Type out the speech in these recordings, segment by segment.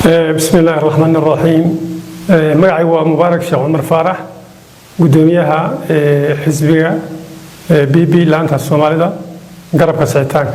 بسم الله الرحمن الرحيم. مقعي ومبارك شيخ عمر فارح قدوميها حزبية بي لانتا الصومالية قرب كسعتان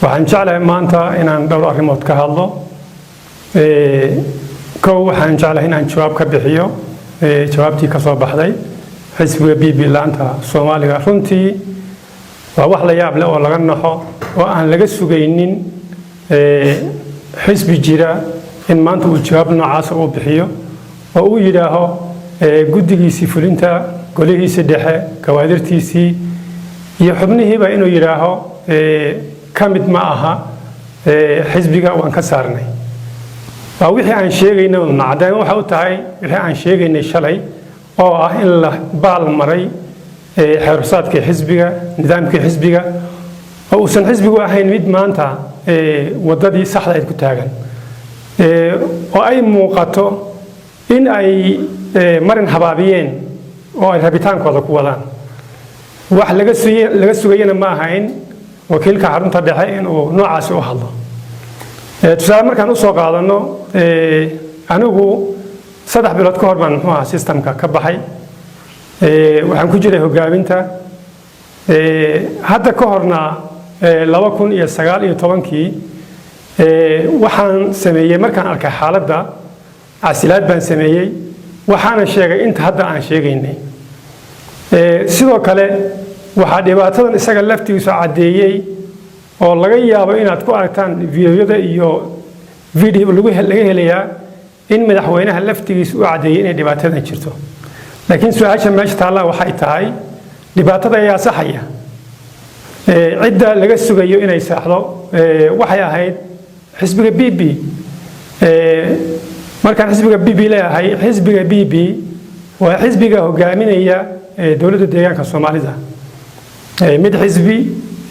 وحن جعله مانتا إن دور أريموت كهالله كو حن جعله إن شباب كبحيو شبابتي كصوب بحدي حزبية بي لانتا الصومالية رنتي ووحلا يابلا ولا غنحو وأن لقسو جينين حزب جيرا إن ما أنتوا جوابنا عاصر وبحيو أو يراها جدي سيفلنتا قليه سدحة كوادرتي سي يحبني هبا إنه يراها كمت معها حزبك وانكسرني أو يحيى عن شيء إنه نعدين وحوتاي يحيى عن شيء إنه شلي أو إلا بعض المري حرصات كحزبك نظام كحزبك أو سن حزبك وحين مد ما أنت وددي صحراء كتاعن oo ay muuqato in ay marin habaabiyeen oo ay rabitaankooda ku wadaan wax laga sugayna ma ahayn wakiilka xarunta dhexe in uu noocaas u hadlo tusaale markaan u soo qaadano anigu 3 bilood ka hor baan systemka ka baxay waxaan ku jiray hogaaminta hadda ka horna 2019kii waxaan sameeyay markaan arkay xaaladda casilaad baan sameeyay waxaana sheegay inta hadda aan sheegaynay sidoo kale waxaa dhibaatadan isaga laftiisa cadeeyay oo laga yaabo inaad ku aragtaan fiidiyoda iyo video laga helayaa in madaxweynaha laftigiisa uu cadeeyay inay dhibaatadan jirto laakiin su'aasha meesha taala waxay tahay dhibaatada ayaa saxaya cidda laga sugayo inay saxdo waxay ahayd xisbiga BB markaan xisbiga BB leeyahay xisbiga BB waa xisbiga hogaaminaya dawladda deegaanka Soomaalida mid xisbi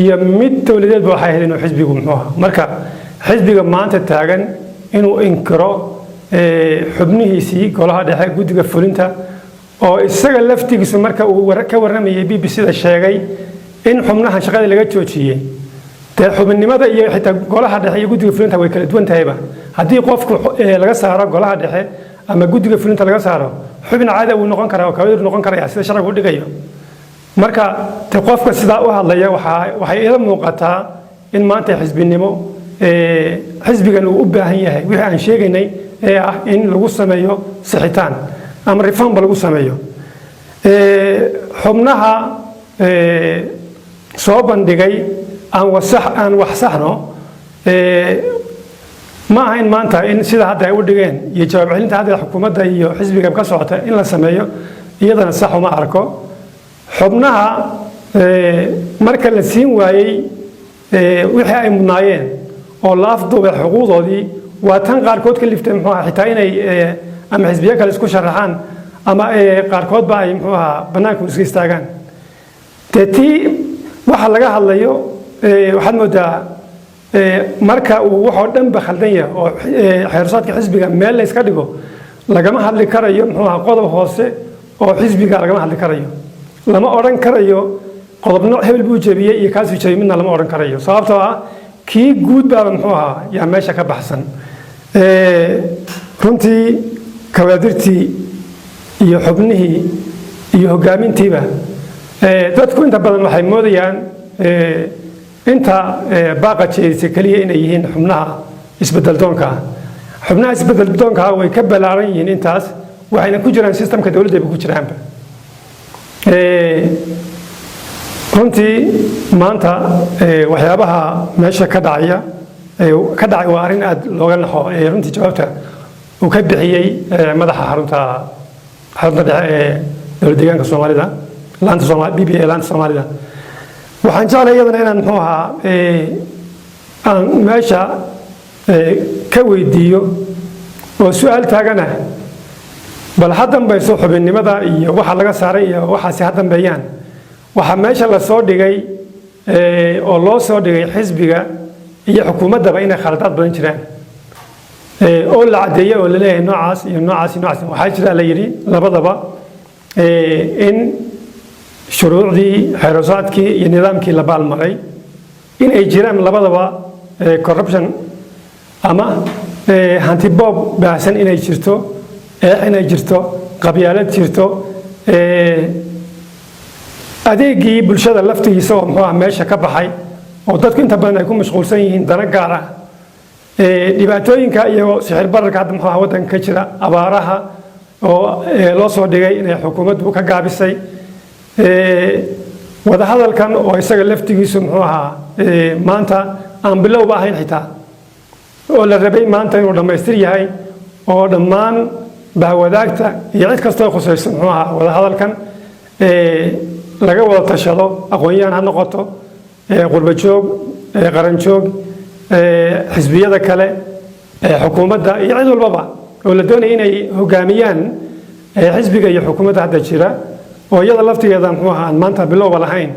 iyo mid dawladeed waxay ahayd inuu xisbigu muxuu marka xisbiga maanta taagan inuu inkiro xubnihiisii golaha dhexe guddiga fulinta oo isaga laftigiisu marka uu ka warramayay BBC da sheegay in xubnaha shaqada laga joojiyay xubinimada iyo xitaa golaha dhexe iyo guddiga fulinta way kala duwan tahayba haddii qofku laga saaro golaha dhexe ama guddiga fulinta laga saaro xubin caadi uu noqon karaa oo kawada noqon karaa sida sharcigu u dhigayo marka qofka sidaa u hadlaya waxay ila muuqataa in maanta xisbinimo xisbigan uu u baahan yahay wixii aan sheegaynay ee ah in lagu sameeyo sixitaan ama reform lagu sameeyo xubnaha soo bandhigay aan wax saxno ma ahayn maanta in sida hadda ay u dhigeen iyo jawaab celinta hadda xukuumadda iyo xisbiga ka socota in la sameeyo iyadana sax uma arko xubnaha marka la siin waayay wixii ay mudnaayeen oo la afduubay xuquuqdoodii waa tan qaarkood ka liftay muxuu ahaa xitaa inay ama xisbiyo kale isku sharaxaan ama qaarkood ba ay muxuu ahaa bannaanka iska istaagaan tii waxa laga hadlayo waxaad moodaa marka uu waxoo dhan ba khaldan yahay oo xeersaadka xisbiga meel la iska dhigo lagama hadli karayo muxuu ahaa qodob hoose oo xisbiga lagama hadli karayo lama oran karayo qodob nooc hebel buu jabiyay iyo kaas jabiyay midna lama oran karayo sababtoo ah kii guud baa muxuu ahaa yaa meesha ka baxsan runtii kawaadirtii iyo xubnihii iyo hogaamintiiba dadku inta badan waxay moodayaan inta baaqa jeedisay kaliya inay yihiin xubnaha isbedel doonka xubnaha isbedel doonka way ka balaaran yihiin intaas waxayna ku jiraan systemka dawladda ku jiraanba runtii maanta waxyaabaha meesha ka dhacay waa arrin aad looga naxo runtii jawaabta uu ka bixiyay madaxa xarunta dhexe ee dowladda deegaanka Soomaalida laanta Soomaalida BB laanta Soomaalida waxaan jeclahay iyadana inaan muxuu ahaa aan meesha ka weydiiyo oo su'aal taagana bal haddan bay soo xubinnimada iyo waxa laga saaray iyo waxaasi haddan bayaan waxa meesha la soo dhigay oo loo soo dhigay xisbiga iyo xukuumaddaba inay khaladaad badan jiraan oo la cadeeyay oo la leeyahay noocaas iyo noocaas waxaa jira la yiri labadaba in shuruucdii xeersaadkii iyo nidaamkii la baalmaray in ay jiraan labadaba corruption ama hanti boob baahsan inay jirto inay jirto qabyaalad jirto adeegii bulshada laftigiisa oo muxuu meesha ka baxay oo dadku inta badan ay ku mashquulsan yihiin dana gaar ah dhibaatooyinka iyo sixir bararka hadda muxuu waddanka ka jira abaaraha oo loo soo dhigay inay xukuumaddu ka gaabisay wada hadalkan oo isaga laftigiisu muxuu ahaa maanta aan bilowba ahayn xitaa oo la rabay maanta inuu dhammaystir yahay oo dhammaan bahwadaagta iyo cid kastoo khusayso muxuu ahaa wada hadalkan laga wada tashado aqoon-yahan ha noqoto qurba joog qaran joog xisbiyada kale xukuumadda iyo cid walbaba oo la doonaya inay hogaamiyaan xisbiga iyo xukuumadda hadda jira oo iyada laftigeeda muxuu ahaa maanta bilowba lahayn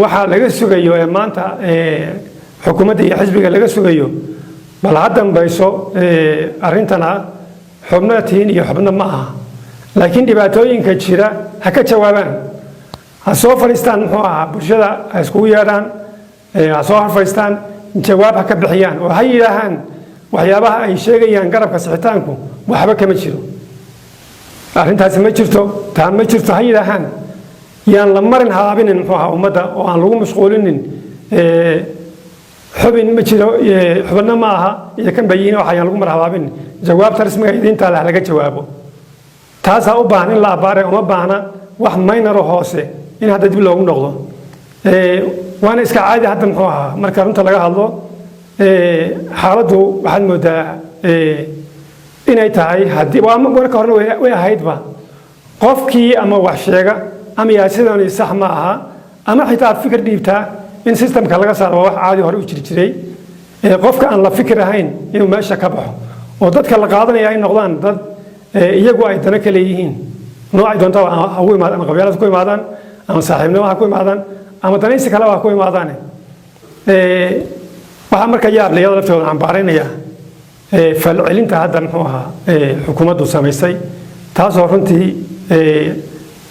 waxaa laga sugayo maanta xukuumadda iyo xisbiga laga sugayo bal ha dambayso arrintana xubno tihiin iyo xubno ma aha laakiin dhibaatooyinka jira ha ka jawaabaan ha soo fadhiistaan muxuu ahaa bulshada ha iskugu yeedhaan ha soo harfaystaan jawaab ha ka bixiyaan oo ha yidhaahaan waxyaabaha ay sheegayaan garabka sixitaanku waxba kama jiro arrintaasi ma jirto taa ma jirto ha yidhaahaan yaan la marin habaabinin muxuu ahaa ummadda oo aan lagu mashquulinin xubin ma jiro xubinna ma aha iyo kan bayiin waxa ayaan lagu mar habaabinin jawaabta rasmiga idiintaa lah laga jawaabo taasaa u baahan in la abaare uma baahna wax maynaro hoose in hadda dib loogu noqdo waana iska caadi hadda muxuu ahaa marka runta laga hadlo xaaladdu waxaad moodaa inay tahay haddii marka horena way ahaydba qofkii ama wax sheega ama yaa sidani sax ma aha ama xitaa aad fikir dhiibtaa in systemka laga saaro waa wax caadi hore u jiri jiray qofka aan la fikir ahayn inuu meesha ka baxo oo dadka la qaadanaya ay noqdaan dad iyagu ay dana ka leeyihiin noocay doonta ha ugu imaadaan ama qabyaalad ku imaadaan ama saaxiibnimo ha ku imaadaan ama danaysi kale ha ku imaadaan waxaa marka yaab leyada laftooda cambaaraynaya falcelinta hadda muxuu ahaa xukuumaddu samaysay taasoo runtii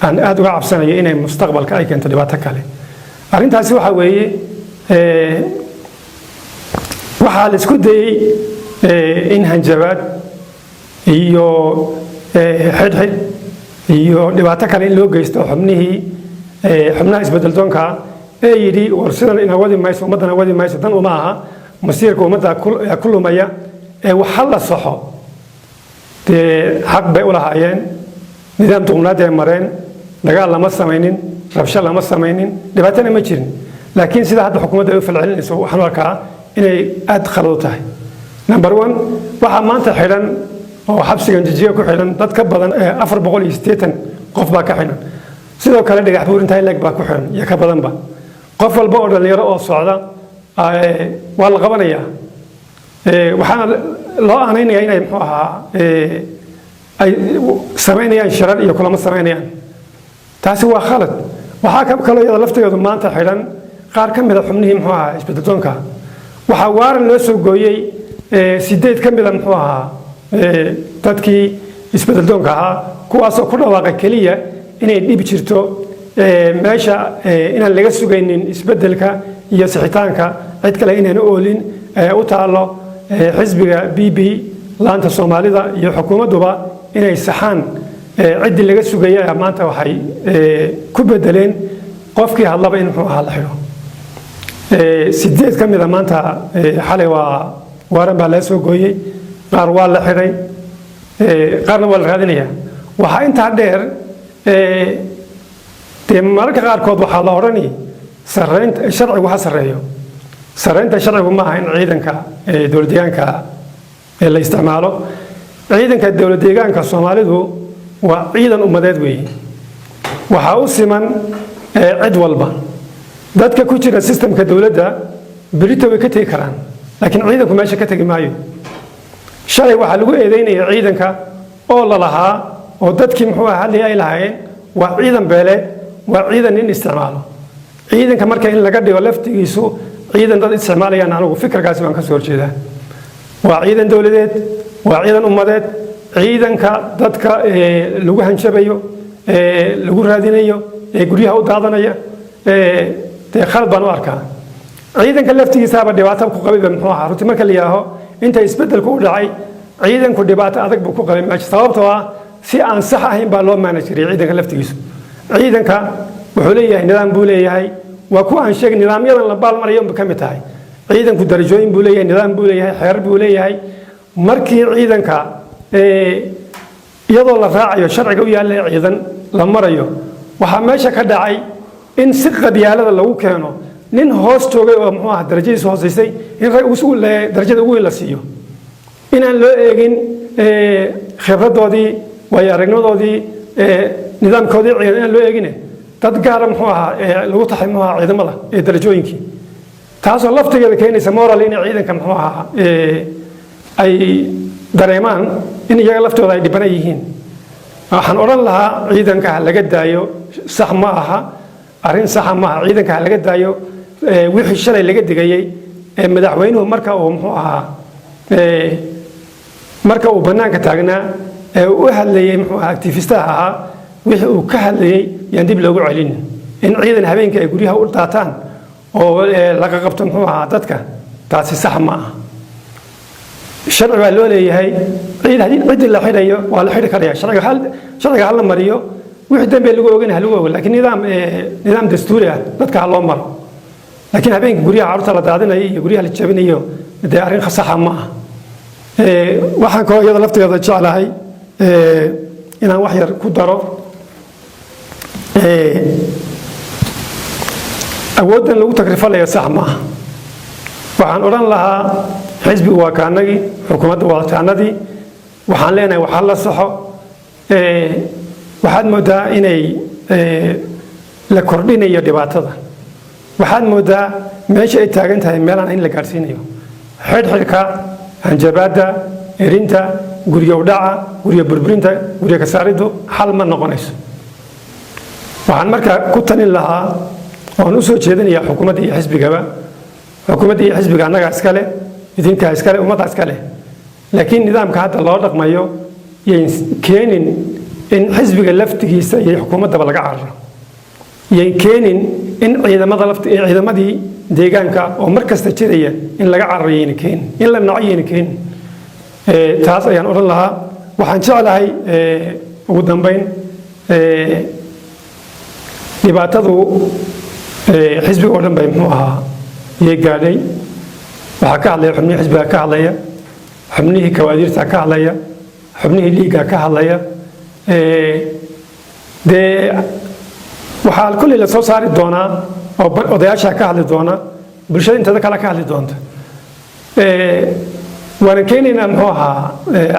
aan aad uga cabsanayo inay mustaqbalka ay keento dhibaato kale arrintaasi waxaa weeye waxaa la isku dayey in hanjabaad iyo xidhxidh iyo dhibaato kale in loo geysto xubnaha isbedeldoonka ee yidhi war sidan ina wadi mayso ummaddana wadi mayso dan uma aha masiirka ummadda ku lumaya waxa la saxo dee xaq bay u lahaayeen nidaam duqnaad ay mareen dagaal lama samaynin rabsho lama samaynin dhibaatana ma jirin laakiin sida hadda xukuumadda ay u falcelinayso waxaan arkaa inay aad khalad u tahay number one waxaa maanta xidhan oo xabsigan jijiga ku xidhan dad ka badan 480 qof baa ka xidhan sidoo kale dhagax buurinta ileg baa ku xidhan iyo ka badanba qof walba oo dhalinyaro oo socda waa la qabanayaa waxaana loo aanaynayaa inay muxuu ahaa ay samaynayaan shirar iyo kulamo samaynayaan taasi waa khalad waxaa kaloo iyada lafteedu maanta xidhan qaar ka mida xubnihii muxuu ahaa isbedeldoonka waxaa waaran loo soo gooyey 8 ka mida muxuu ahaa dadkii isbedeldoonka ahaa kuwaasoo ku dhawaaqa keliya inay dhib jirto meesha inaan laga sugaynin isbedelka iyo sixitaanka cid kale inaan oolin u taalo xisbiga BB laanta Soomaalida iyo xukuumadduba inay saxaan ciddii laga sugayay maanta waxay ku bedeleen qofkii hadlaba in muxuu ahaa la xidho 8 ka mida maanta xalay waa waaran baa la soo gooyey qaar waa la xidhay qaarna waa la raadinaya waxaa intaa dheer dee mararka qaarkood waxaa la odhani sharcigu ha sarreeyo sarreynta sharcigu ma aha in ciidanka dowladdeegaanka la isticmaalo ciidanka dowladdeegaanka Soomaalidu waa ciidan ummadeed weeye waxaa u siman cid walba dadka ku jira systemka dowladda berito way ka tegi karaan laakiin ciidanku meesha ka tegi maayo shalay waxaa lagu eedeynaya ciidanka oo la lahaa oo dadkii muxuu ahaa hadlay ay lahaayeen waa ciidan beeleed waa ciidan in isticmaalo ciidanka marka in laga dhigo laftigiisu ciidan dad isticmaalayaan anigu fikirkaasi waan ka soo horjeedaa waa ciidan dowladeed waa ciidan ummadeed ciidanka dadka lagu hanjabayo lagu raadinayo guryaha u daadanaya dee khalad baan u arkaa ciidanka laftigiisaaba dhibaato ku qabay muxuu ahaa runtii marka la yidhaaho inta isbeddelku u dhacay ciidanku dhibaato adag buu ku qabay meesha sababtoo ah si aan sax ahayn baa loo maana jiray ciidanka laftigiisu ciidanka wuxuu leeyahay nidaam buu leeyahay waa ku aan sheeg nidaamyadan la baalmarayo ka mid tahay ciidanku darajooyin buu leeyahay nidaam buu leeyahay xeer buu leeyahay markii ciidanka iyadoo la raacayo sharciga u yaalla ciidan la marayo waxaa meesha ka dhacay in si qabyaalada lagu keeno nin hoos joogay oo muxuu ah darajadiisa hooseysay in rag ugu darajada ugu la siiyo inaan loo eegin khibradoodii waayo aragnimadoodii nidaamkoodii ciidan inaan loo eegin dad gaara muxuu ahaa lagu taxay muxuu ahaa ciidamada ee darajooyinkii taasoo laftigeeda keenaysa moral in ciidanka muxuu ahaa ay dareemaan in iyaga laftooda ay dhibana yihiin waxaan odhan lahaa ciidanka ha laga daayo sax ma aha arrin saxa ma aha ciidanka ha laga daayo wixii shalay laga digayay madaxweynuhu marka uu muxuu ahaa marka uu bannaanka taagnaa u hadlayay muxuu ahaa activistaha ahaa wixii uu ka hadlayay yaan dib loogu celin in ciidan habeenkii ay guryaha u daataan oo laga qabto muxuu ahaa dadka taasi sax ma aha sharci baa loo leeyahay ciddii la xidhayo waa la xidhi karaya sharciga ha la mariyo wixii dambe lagu ogan ha lagu ogo laakiin nidaam dastuuri ah dadka ha loo maro laakiin habeenkii guryaha carruurta la daadinayo iyo guryaha la jabinayo dee arrin saxa ma aha waxaan kaloo iyada laftigeeda jeclahay inaan wax yar ku daro awooddan lagu takrifalaya sax ma aha waxaan odhan lahaa xisbigu waa kaanagii xukuumadda waa taanadii waxaan leenahay waxaa la saxo waxaad moodaa inay la kordhinayo dhibaatada waxaad moodaa meesha ay taagan tahay meelaan in la gaadhsiinayo xidhxidhka hanjabaadda erinta guryo udhaca guryo burburinta guryo kasaariddu xal ma noqonayso waxaan markaa ku talin lahaa oon u soo jeedinayaa xukuumadda iyo xisbigaba xukuumadda iyo xisbiga annagaa iskale idinkaa iskale ummaddaa iskale laakiin nidaamka hadda loo dhaqmayo yayn keenin in xisbiga laftigiisa iyo xukuumaddaba laga cararo yayn keenin in ciidamadii deegaanka oo mar kasta jiraya in laga cararo yayna keenin in la naco yayna keenin taas ayaan odhan lahaa waxaan jeclahay ugu dambayn dhibaatadu xisbiga oo dhan bay muxuu ahaa iyay gaadhay waxaa ka hadlaya xubnihii xisbiga ka hadlaya xubnihii kawaadiirta ka hadlaya xubnihii liiga ka hadlaya dee waxaa kulley la soo saari doonaa oo odayaasha ka hadli doona bulshada inteeda kale ka hadli doonta waana keenaynaa muxuu ahaa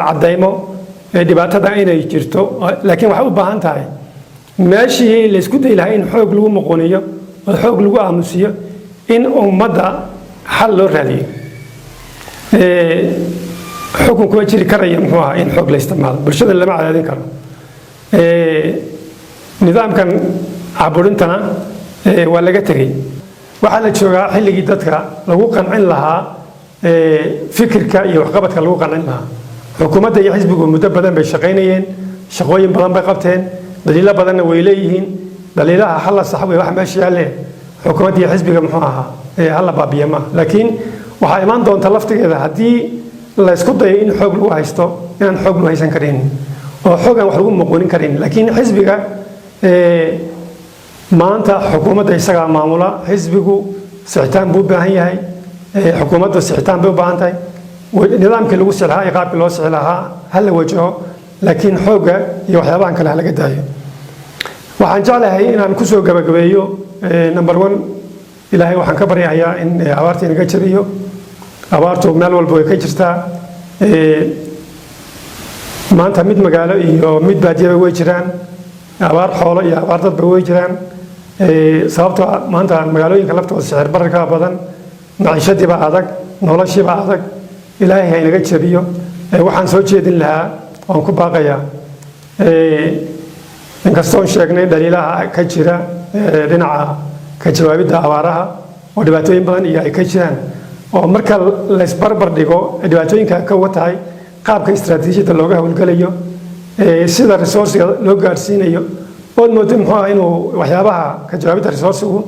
caddaymo dhibaatada inay jirto laakiin waxay u baahan tahay meeshii laysku day lahaa in xoog lagu muquniyo oo xoog lagu aamusiyo in ummadda xal loo raadiyo xukunku waa jiri karaya muxuu ahaa in xoog la isticmaalo bulshada lama cadaadin karo nidaamkan caburintana waa laga tegey waxaa la joogaa xilligii dadka lagu qancin lahaa fikirka iyo waxqabadka lagu qancin lahaa xukuumadda iyo xisbigu muddo badan bay shaqaynayeen shaqooyin badan bay qabteen daliilo badanna way leeyihiin daliilaha hala sax wey wax meesha yaalle xukuumadda iyo xisbiga muxuu ahaa hala baabiya maaha laakiin waxaa imaan doonta laftigeeda haddii la isku dayo in xoog lagu haysto inaan xoog lagu haysan karin oo xoogan wax lagu muquunin karin laakiin xisbiga maanta xukuumadda isagaa maamula xisbigu sixitaan buu u baahan yahay xukuumadda sixitaan bay u baahan tahay nidaamkii lagu sixi lahaa iyo qaabkii loo sixi lahaa ha la wajaho laakiin xoogga iyo waxyaabahan kale ha laga daayo waxaan jeclahay inaan kusoo gabagabeeyo number one ilaahay waxaan ka baryahayaa in abaarta inaga jariyo abaartu meel walba way ka jirtaa maanta mid magaalo iyo mid baadiyaba way jiraan abaar xoolo iyo abaar dadba way jiraan sababtoo maanta magaalooyinka laftooda sicir bararka badan maciishadiiba adag noloshiiba adag ilaahay ha inaga jabiyo waxaan soo jeedin lahaa waan ku baaqayaa inkastoon sheegnay dhaliilaha ka jira dhinaca ka jawaabidda abaaraha oo dhibaatooyin badan iyo ay ka jiraan oo marka la isbarbar dhigo dhibaatooyinka ka uga tahay qaabka istaraatiijiyadda looga howlgalayo sida resourciga loo gaarsiinayo ood moodo muxuu ah inuu waxyaabaha ka jawaabidda resourcigu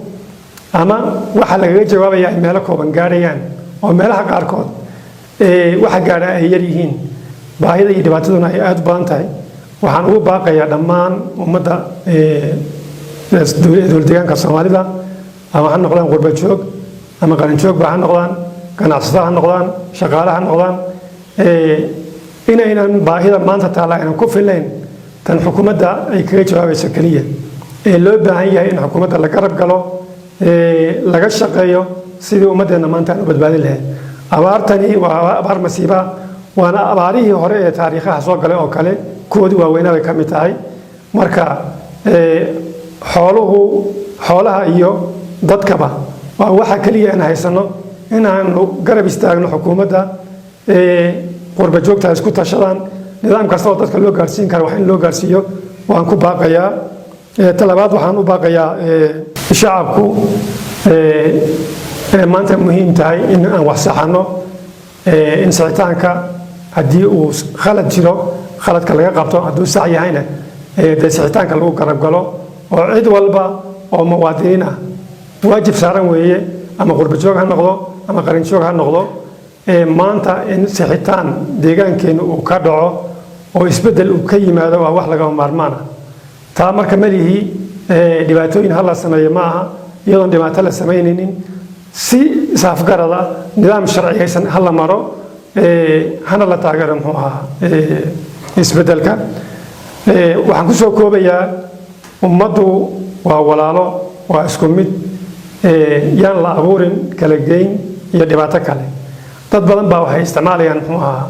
ama waxa lagaga jawaabaya ay meelo kooban gaarayaan oo meelaha qaarkood waxa gaara ay yar yihiin baahida iyo dhibaataduna ay aad u badan tahay waxaan ugu baaqayaa dhammaan ummadda dowlad deegaanka Soomaalida ama ha noqdaan qurba joog ama qaran joogba ha noqdaan ganacsatada ha noqdaan shaqaalaha ha noqdaan inaynan baahida maanta taala inaan ku filayn tan xukuumadda ay kaga jawaabayso kaliya loo baahan yahay in xukuumadda la garab galo laga shaqeeyo sidii ummadeena maanta aan u badbaadin lahayd abaartani waa abaar masiiba waana abaarihii hore ee taariikhaha soo galay oo kale koodi waaweynaa bay ka mid tahay marka xoolaha iyo dadkaba waa waxa kaliya aan haysano inaanu garab istaagno xukuumadda qurba joogta isku tashadaan nidaam kasta oo dadka loo gaarsiin karo wax in loo gaarsiiyo waan ku baaqayaa talabaad waxaan u baaqayaa shacabku maanta muhiim tahay in aan wax saxano in sicitaanka haddii uu khalad jiro khaladka laga qabto hadduu sax yahayna dee sicitaanka lagu garab galo oo cid walba oo muwaadiniin ah waajib saaran weeye ama qurba joog ha noqdo ama qaran joog ha noqdo maanta in sixitaan deegaankeena uu ka dhaco oo isbedel uu ka yimaado waa wax laga maarmaan ah taa marka malihi dhibaatooyin hal la sameeyo ma aha iyadoon dhibaato la samaynaynin si saafgarada nidaam sharciyaysan hal la maro hana la taageero muxuu ahaa isbedelka waxaan ku soo koobayaa ummaddu waa walaalo waa isku mid yaan la abuurin kala geyn iyo dhibaato kale dad badan baa waxay isticmaalayaan muxuu ahaa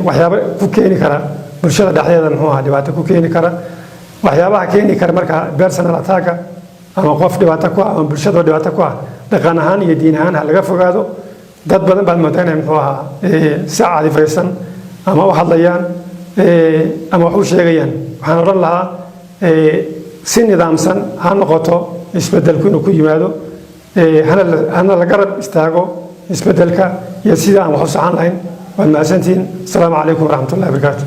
waxyaabo ku keeni kara bulshada dhexdeeda muxuu ahaa dhibaato ku keeni kara waxyaabaha keeni kara marka personal attack ama qof dhibaato ku ah ama bulshada dhibaato ku ah dhaqan ahaan iyo diin ahaan ha laga fogaado dad badan baa moodaynaya muxuu ahaa si caadifaysan ama u hadlayaan ama wax u sheegayaan waxaan odhan lahaa si nidaamsan ha noqoto isbedelku inuu ku yimaado hana la garab istaago isbedelka iyo sida aan wax u saxan lahayn waad mahadsantihiin asalaamu calaykum waraxmatullahi wabarakaatu